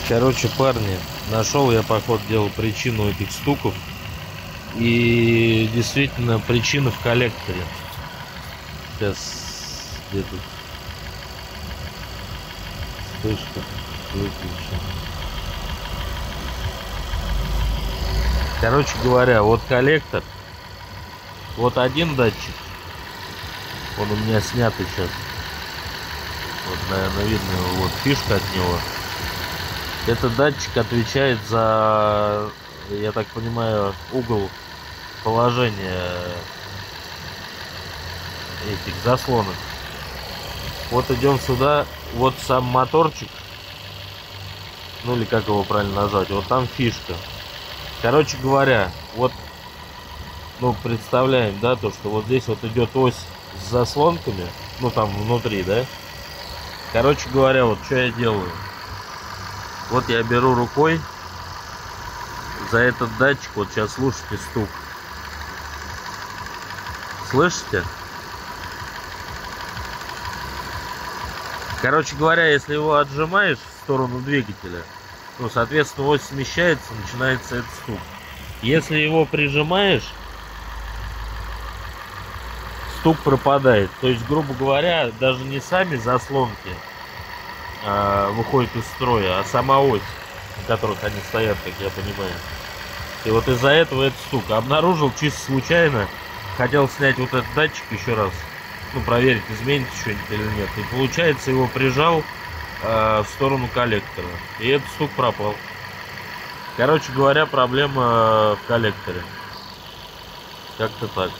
Короче, парни, нашел я, по ходу дела, причину этих стуков. И действительно, причина в коллекторе. Сейчас, где тут вспышка выключена. Короче говоря, вот коллектор. Вот один датчик. Он у меня снятый сейчас. Вот, наверное, видно вот фишка от него. Этот датчик отвечает за, я так понимаю, угол положения этих заслонок. Вот идем сюда. Вот сам моторчик. Ну или как его правильно назвать. Вот там фишка. Короче говоря, вот, ну, представляем, да, то, что вот здесь вот идет ось с заслонками. Ну, там внутри, да. Короче говоря, вот что я делаю. Вот я беру рукой за этот датчик. Вот сейчас слушайте стук. Слышите? Короче говоря, если его отжимаешь в сторону двигателя, ну, соответственно, ось смещается, начинается этот стук. Если его прижимаешь, стук пропадает. То есть, грубо говоря, даже не сами заслонки выходят из строя, а сама ось, на которых они стоят, как я понимаю. И вот из-за этого этот стук. Обнаружил чисто случайно. Хотел снять вот этот датчик еще раз. Ну, проверить, изменится что-нибудь или нет. И получается, его прижал в сторону коллектора. И этот стук пропал. Короче говоря, проблема в коллекторе. Как-то так.